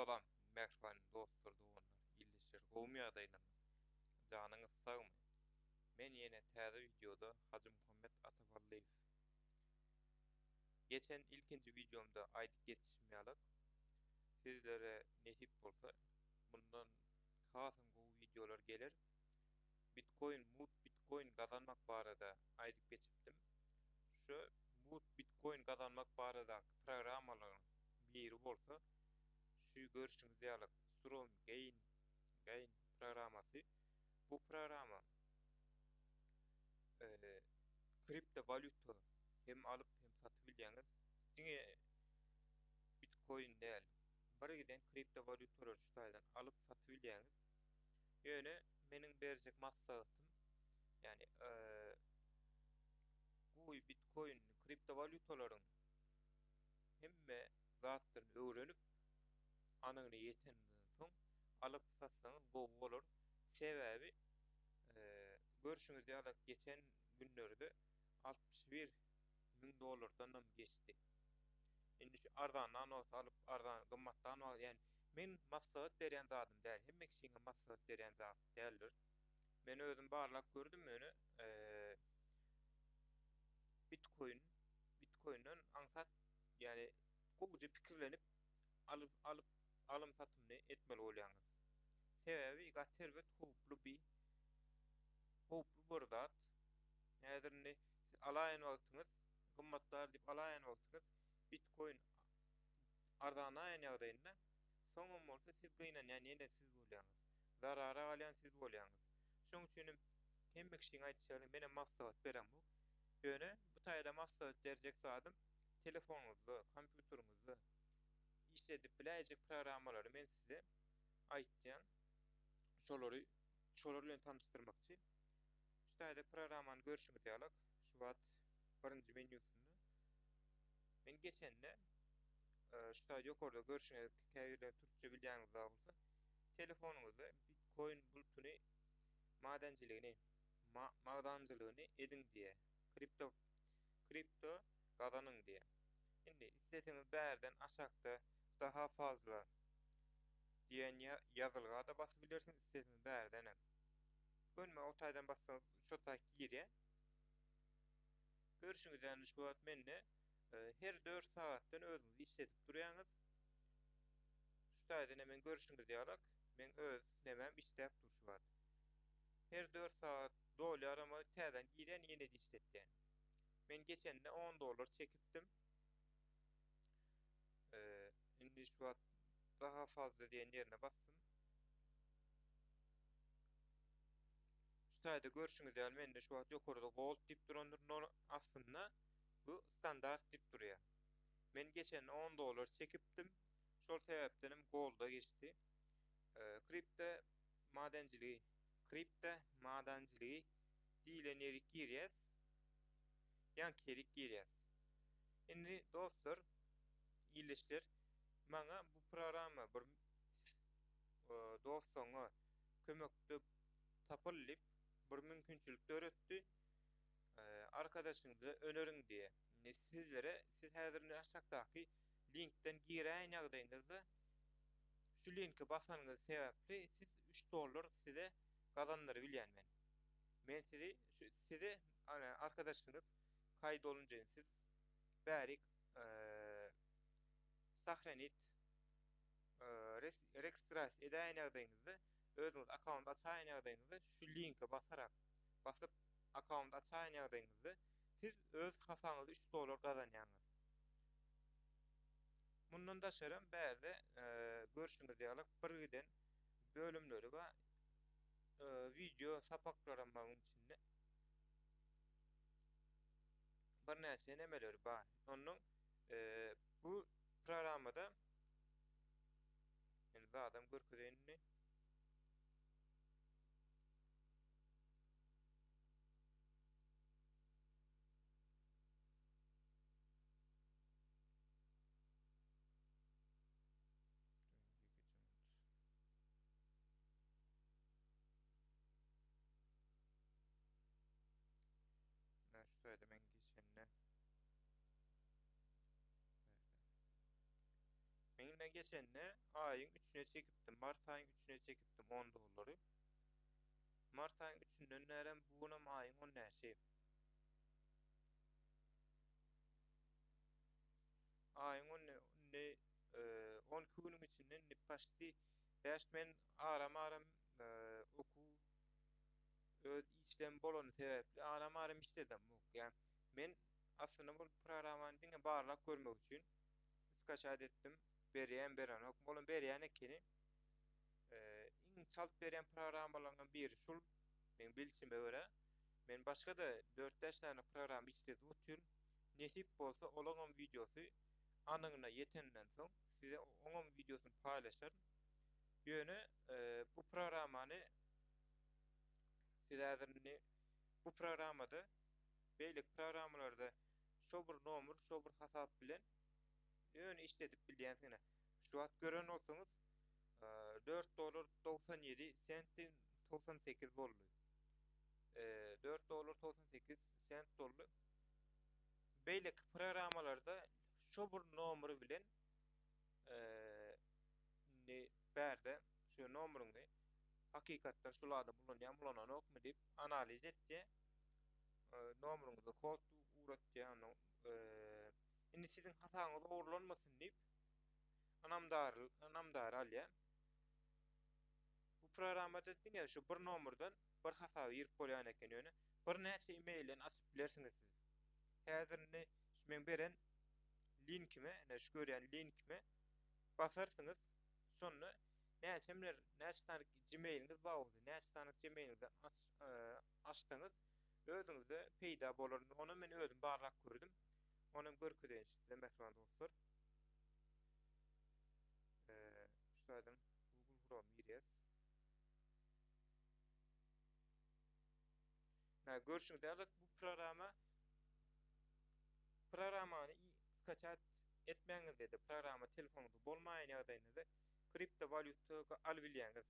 Salam, merhaba dostlar, doganlar, ýyldyşlar, gowum ýagdaýlaryny. Janyňyz sagmy? Men ýene täze videoda Hacı Muhammed Ataballiýew. Geçen ilkinji videomda aýdyp geçişmeýälik. Sizlere nesip bolsa, bundan hasam gowy videolar gelir. Bitcoin gazanmak barada aýdyp geçipdim. Şu Bitcoin gazanmak barada programmalaryň biri bolsa, şu görüşüňizi ýalyk Strom Gain programmasy. Bu programa kripto valyuta hem alıp hem satyp bilýäňiz. Diňe Bitcoin däl. Birgiden kripto valyutalar şutaýdan alıp satyp bilýäňiz. Ýöne meniň berjek maksadym, ýani bu Bitcoin kripto valyutalaryň hemme zatlaryny öwrenip anyny ýetenden soň alyp satsaňyz gowy bolar. Sebäbi görüşüňizi ýalyk geçen günlerde $61.000 geçdi. Indi şu arzandan not alyp arzan gymmatdan ýani men maksat berýän zatym däl. Hemme kişiňe maksat berýän zat däldir. Men özüm barlap gördüm öňe Bitcoin'den ansat, ýani gowy pikirlenip alyp alym satymy etmeli bolýaňyz. Sebäbi gaterwet howplu bir zat. Näderni siz alaýan wagtyňyz, gymmatlar diýip alaýan wagtyňyz Bitcoin arzanaýan ýagdaýynda soňam bolsa siz gynan, ýani ýene siz bolýaňyz. Zarara alýan siz bolýaňyz. Şoň üçin hemme kişiň aýtýaly mene maksat berem bu. Ýöne bu taýda maksat berjek zatym telefonuňyzda, kompýuteruňyzda işledip biläjek programmalary men size aýtdym. Şolary bilen tanıştyrmakçy. Şu taýda programmany görüşüňizi ýalyk. Şu wagt birinji menüsinde. Men geçende şu taýda ýokarda görüşüňiz käbirle türkçe bilýäňiz bolsa, telefonuňyzda Bitcoin bulutuny madançylygyny ediň diýe. Kripto gazanyň diýe. Indi isteseňiz bärden aşakda daha fazla diýen ýazylga da basyp bilersiňiz, isteseňiz bärden. Bölme o taýdan bassaňyz şu taýda girýär. Görüşüňiz ýani şu wagt menne her 4 saatdan özüňiz işledip durýaňyz. Şu taýdan hemen görüşüňizi ýalyk. Men öz nemem işläp dur şu wagt. Her 4 saat dolýar, ama täzeden girýän ýene de işletýän. Men geçende $10 çekipdim. Indi şu wagt daha fazla diýen ýerine bassyn. Şu taýda görüşüňiz ýaly mende şu wagt ýokarda gold diýip durandyr, aslynda bu standart diýip durýar. Men geçen $10 çekipdim. Şol sebäpdenim golda geçdi. Kripto madenciliği diýilen ýeri girýäs. Ýa kerik girýäs. Indi dostlar, ýyldyşlar, maňa bu programma bir dostuňa kömekde tapylyp bir mümkinçilik öğretdi. Arkadaşyňyza öneriň diye. Siz häzir aşakdaky linkden giräň ýagdaýynda şu linki basanyňyz sebäpli siz $3 size gazandyryp bilýän men. Men sizi arkadaşyňyz kaýda olunca siz bärik sahranit registrasiýa edäň ýagdaýynda özüňiz account açaýan ýagdaýynda şu linki basyp account açaýan ýagdaýynda siz öz hasaňyzda $3 gazanýaňyz. Mundan daşarym bäze görüşüňizi ýalyk birgiden bölümleri we video sapaklaryň içinde bir näçe nemeler bar. Onuň bu programmada men zadam görkezýänini şu taýda men geçende men mene geçenne ayın 3'üne çekipdim. Mart ayın 3'üne çekipdim $10. Mart ayın 3'ünden nären bugunam ayın 10 näçe. Ayın 12 günün içinden paşty bäş men aram oku öz işlem bolany sebäpli aram işledim. Yani men aslında bu programany diňe barlak görmek üçin skaçat etdim. Berýän beranok bolan berýän ekeni iň çalt berýän programlaryň biri şul. Men bilsime görä men başga da 4-5 tane program işledi ötür. Nesip bolsa olaňam videosy anyňyna ýetenden soň size oňam videosyny paýlaşar. Ýöne bu programany sizlerni bu programda beýlik programlarda şo bir nomer, şo bir hasap bilen ýöne işledip bilýänsine. Şu wagt gören bolsaňyz $4.97 98 boldy. $4.98 boldy. Beýlik programmalarda şo bir nomery bilen bärde şu nomeryny hakykatda şulada bulanok mu dip analiz etdi. Nomeryňyzy kod uratdy ýa-ni indi sizin hasaňyz ogurlanmasyn dip anamdar alýa. Bu programda diňe şu bir nomerden bir hasap ýerip bolýan eken ýöne bir näçe e-mailden açyp bilersiňiz siz. Häzirni men beren linkime, şu görýän linkime basarsyňyz, sonra näçe tane Gmail'iniz bar bolsa, näçe tane Gmail'den açdyňyz, özüňizde peýda bolar. Onu men özüm barlak gördüm. Onuň görkezýän demek dostlar. Şuradan Google Chrome girýäs. Görüşüňizde bu programany skaçat etmeňizde de programa telefonuňyzda bolmaýan ýagdaýynda kriptovalyuta albilýäňiz.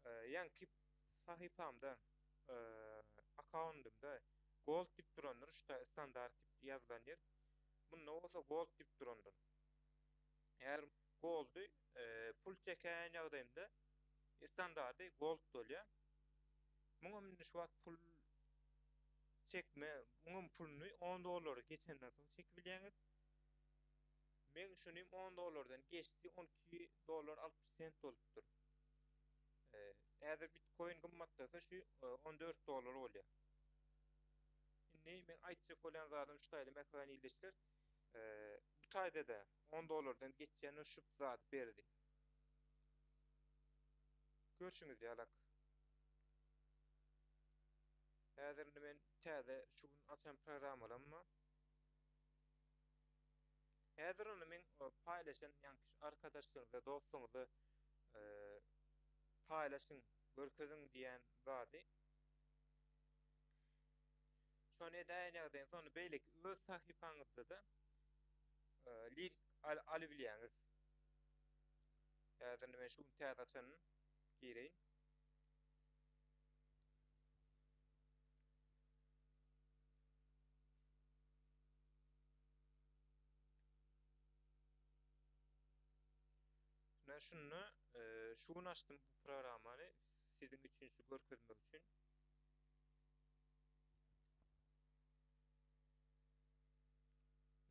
Ýa-ni sahypamda akkauntymda gold dip duranlar, şuda standart dip ýazylan ýer. Bunda bolsa gold dip duranlar. Eğer goldy pul çeken ýagdaýynda standardy gold bolýar. Muňa men şu wagt pul çekme, muňa pulny $10 geçenden soň çekip bilýäňiz. Men şuny $10'dan geçdi, $12.60 bolupdyr. Eğer Bitcoin gymmatlasa şu $14 bolýar. Indi men aýtjak bolan zadym şu taýda mekaniýa ýerleşdir. Bu taýda da $10'dan geçýän şu zat berdi. Görüşüňiz ýalak. Häzirde men täze şu gün açan program bolamma. Häzir onu men paýlaşan ýa-ni arkadaşlaryňyza, dostuňyza paýlaşyň, görkeziň diýen zady. Şonu edäň ýagdaýynda sonra beýlik öz sahypaňyzda da link albilýäňiz. Häzir men şu täze açan gireýin. Ben şunu şu gün açtım bu programı sizin için şu görkezmek için.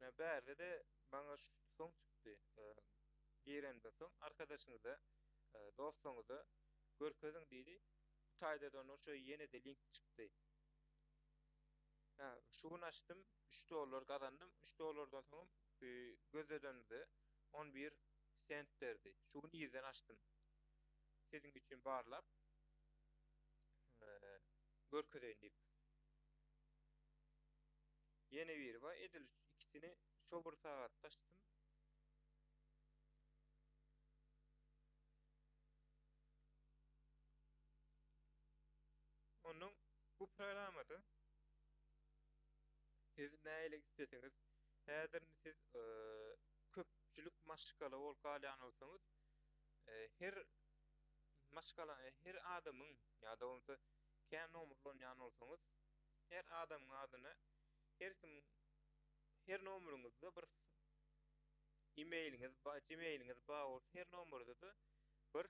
Ne berde de bana şu son çıktı. Girenden soň arkadaşyňyza, dostuňyza görkeziň diýdi. Bu taýdadan şu ýene de link çykdy. Şu gün açtım, $3 kazandım. $3'dan soň gözledimdi 11 sent berdi. Şu gün ýerden açtım. Sizin için barlap görkezeň dip. Yeni bir var. Edil ikisini şu bir saat açtım. Onun bu programda siz näyle istediňiz? Häzir siz köpçülük maşgala bolýan bolsaňyz, her maşgala her adamyň ýa-da bolsa kän nomerlanyň bolsaňyz, her adamyň adyna her nomeryňyzda bir e-mailiniz, Gmailiniz ba bolsa her nomorda da bir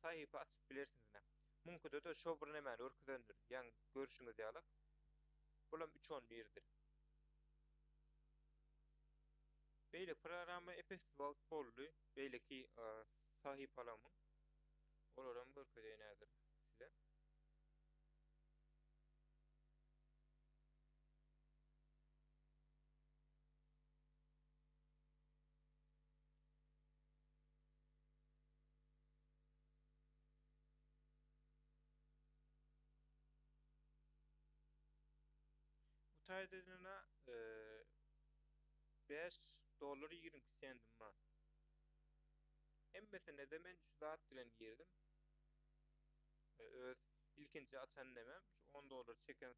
sahypa açyp bilersiňiz. Mumkin da şo bir nämeni örküzendir. Ýani görüşiňiz ýaly. Bulam 3 on birdir. Beýle programy epes wagt boldy. Beýleki sahypalarymyň olaram görkezýändir size. Bu taýdadyna $5.20 man. Emmesine de men şu zat bilen girdim. Öz ilkinci açan nemem $10 çeken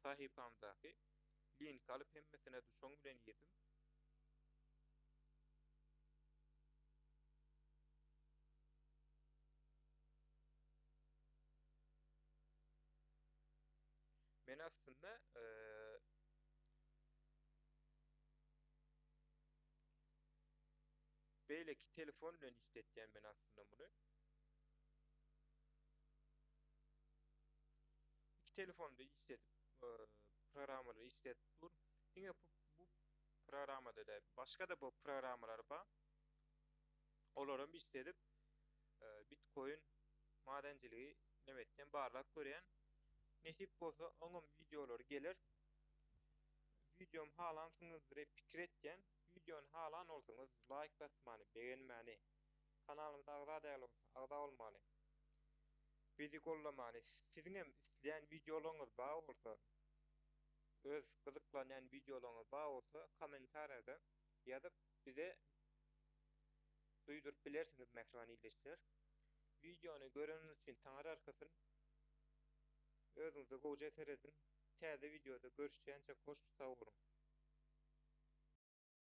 sahypamdaky link alyp hemmesine de şoň bilen girdim. Men aslında beýleki telefon bilen isletýän men aslında muny. İki telefonda isletip programmaları isletip dur. Diňe bu programmada da başga da bu programmalar bar. Olaram isletip Bitcoin madenciliği nemetden barlap görýän. Nesip bolsa oňam videolar gelir. Videom halansyňyzdyr pikir etýän, videony halan bolsaňyz like basmaly, beğenmäli. Kanalymda agda bolmaly. Bizi gollamaly. Siziň hem isleýän videolaryňyz bar bolsa, öz gyzyklanýan videolaryňyz bar bolsa, kommentariýada ýazyp bize duýdurup bilersiňiz mehriban ileşler. Videony göreniň üçin taňar arkasyn özüňize gowy eser edin. Täze videoda görüşýänçe hoş sag bolun.